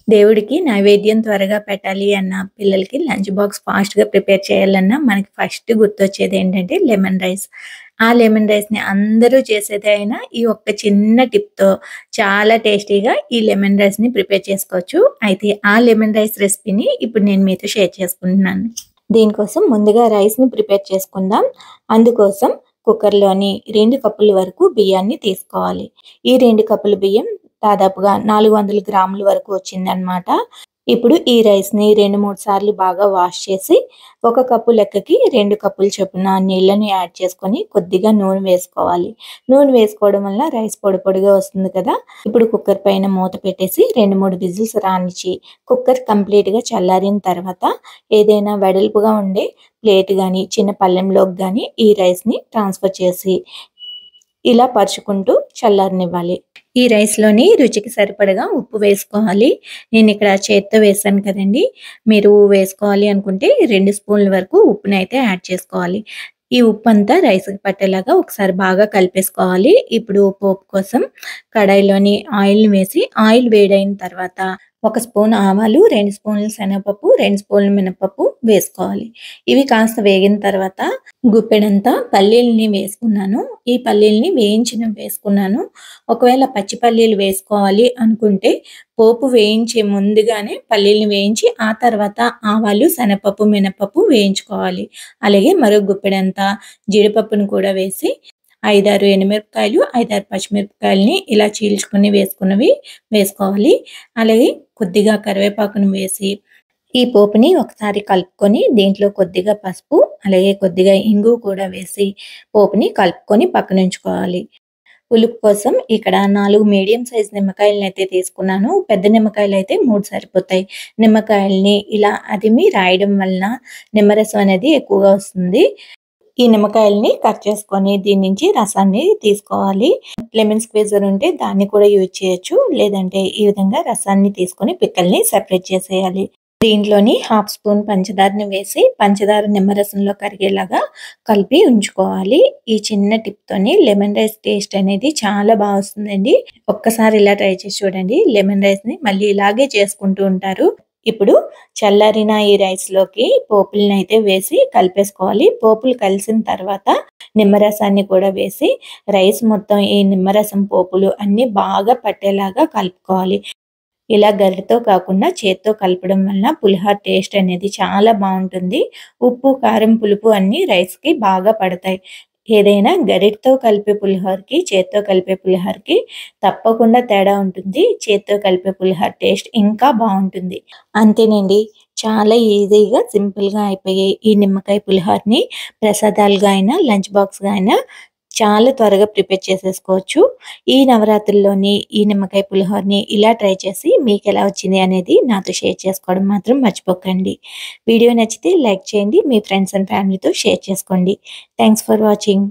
దేవుడికి నైవేద్యం త్వరగా పెట్టాలి అన్నా, పిల్లలకి లంచ్ బాక్స్ ఫాస్ట్‌గా ప్రిపేర్ చేయాలన్నా, మనకి ఫస్ట్ గుర్తొచ్చేదేంటంటే లెమన్ రైస్. ఆ లెమన్ రైస్‌ని అందరూ చేసేదే అయినా, ఈ ఒక్క చిన్న టిప్‌తో చాలా టేస్టీగా ఈ లెమన్ రైస్‌ని ప్రిపేర్ చేసుకోవచ్చు. అయితే ఆ లెమన్ రైస్ రెసిపీని ఇప్పుడు నేను మీతో షేర్ చేసుకుంటున్నాను. దీనికోసం ముందుగా రైస్‌ని ప్రిపేర్ చేసుకుందాం. అందుకోసం కుక్కర్‌లోని 2 కప్పుల వరకు బియ్యాన్ని తీసుకోవాలి. ఈ 2 కప్పుల బియ్యం దాదాపుగా 400 గ్రాముల వరకు వచ్చిందనమాట. ఇప్పుడు ఈ రైస్‌ని 2, 3 సార్లు బాగా వాష్ చేసి, ఒక కప్పు లెక్కకి 2 కప్పులు చొప్పున నీళ్ళని యాడ్ చేసుకొని కొద్దిగా నూనె వేసుకోవాలి. నూనె వేసుకోవడం వల్ల రైస్ పొడి పొడిగా వస్తుంది కదా! ఇప్పుడు కుక్కర్ పైన మూత పెట్టేసి 2, 3 విజిల్స్ రానిచ్చి, కుక్కర్ కంప్లీట్‌గా చల్లారిన తర్వాత ఏదైనా వెడల్పుగా ఉండే ప్లేట్ గానీ, చిన్న పళ్ళెంలోకి గానీ ఈ రైస్‌ని ట్రాన్స్‌ఫర్ చేసి ఇలా పరుచుకుంటూ చల్లారనివ్వాలి. ఈ రైస్‌లోని రుచికి సరిపడగా ఉప్పు వేసుకోవాలి. నేనిక్కడ చేత్తో వేశాను కదండీ! మీరు వేసుకోవాలి అనుకుంటే 2 స్పూన్ల వరకు ఉప్పునైతే యాడ్ చేసుకోవాలి. ఈ ఉప్పంతా రైస్‌కి పట్టేలాగా ఒకసారి బాగా కలిపేసుకోవాలి. ఇప్పుడు పోపు కోసం కడాయిలోని ఆయిల్‌ని వేసి, ఆయిల్ వేడైన తర్వాత ఒక స్పూన్ ఆవాలు, 2 స్పూన్లు శనగపప్పు, 2 స్పూన్లు మినపప్పు వేసుకోవాలి. ఇవి కాస్త వేగిన తర్వాత గుప్పెడంతా పల్లీలని వేసుకున్నాను. ఈ పల్లీలని వేయించినవి వేసుకున్నాను. ఒకవేళ పచ్చి పల్లీలు వేసుకోవాలి అనుకుంటే పోపు వేయించే ముందుగానే పల్లీలని వేయించి, ఆ తర్వాత ఆవాలు, శనగపప్పు, మినపప్పు వేయించుకోవాలి. అలాగే మరో గుప్పెడంతా జీడిపప్పును కూడా వేసి 5, 6 ఎండుమిరపకాయలు, 5, 6 పచ్చిమిరపకాయలని ఇలా చీల్చుకొని వేసుకున్నవి వేసుకోవాలి. అలాగే కొద్దిగా కరివేపాకును వేసి ఈ పోపుని ఒకసారి కలుపుకొని దీంట్లో కొద్దిగా పసుపు, అలాగే కొద్దిగా ఇంగువ కూడా వేసి పోపుని కలుపుకొని పక్కనుంచుకోవాలి. పులుపు కోసం ఇక్కడ 4 మీడియం సైజ్ నిమ్మకాయలనైతే తీసుకున్నాను. పెద్ద నిమ్మకాయలైతే 3 సరిపోతాయి. నిమ్మకాయల్ని ఇలా అదిమి రాయడం వలన నిమ్మరసం అనేది ఎక్కువగా వస్తుంది. ఈ నిమ్మకాయల్ని కట్ చేసుకొని దీని నుంచి రసాన్ని తీసుకోవాలి. లెమన్ స్క్వీజర్ ఉంటే దాన్ని కూడా యూజ్ చేయొచ్చు. లేదంటే ఈ విధంగా రసాన్ని తీసుకొని పిక్కల్ని సెపరేట్ చేసేయాలి. దీంట్లోని హాఫ్ స్పూన్ పంచదారని వేసి, పంచదార నిమ్మరసంలో కరిగేలాగా కలిపి ఉంచుకోవాలి. ఈ చిన్న టిప్‌తోని లెమన్ రైస్ టేస్ట్ అనేది చాలా బా వస్తుందండి. ఒక్కసారి ఇలా ట్రై చేసి చూడండి. లెమన్ రైస్‌ని మళ్ళీ ఇలాగే చేసుకుంటూ ఉంటారు. ఇప్పుడు చల్లారిన ఈ రైస్‌లోకి పోపులనైతే వేసి కలిపేసుకోవాలి. పోపులు కలిసిన తర్వాత నిమ్మరసాన్ని కూడా వేసి, రైస్ మొత్తం ఈ నిమ్మరసం, పోపులు అన్నీ బాగా పట్టేలాగా కలుపుకోవాలి. ఇలా గరిటెతో కాకుండా చేత్తో కలపడం వల్ల పులిహోర టేస్ట్ అనేది చాలా బావుంటుంది. ఉప్పు, కారం, పులుపు అన్నీ రైస్‌కి బాగా పడతాయి. ఏదైనా గరిటెతో కలిపే పులిహోరకి, చేత్తో కలిపే పులిహోరకి తప్పకుండా తేడా ఉంటుంది. చేత్తో కలిపే పులిహోర టేస్ట్ ఇంకా బావుంటుంది. అంతేనండి. చాలా ఈజీగా, సింపుల్‌గా అయిపోయే ఈ నిమ్మకాయ పులిహోరని ప్రసాదాలుగా అయినా, లంచ్ బాక్స్‌గా అయినా చాలా త్వరగా ప్రిపేర్ చేసేసుకోవచ్చు. ఈ నవరాత్రుల్లోని ఈ నిమ్మకాయ పులిహోరని ఇలా ట్రై చేసి మీకెలా వచ్చింది అనేది నాతో షేర్ చేసుకోవడం మాత్రం మర్చిపోకండి. వీడియో నచ్చితే లైక్ చేయండి. మీ ఫ్రెండ్స్ అండ్ ఫ్యామిలీతో షేర్ చేసుకోండి. Thanks for watching.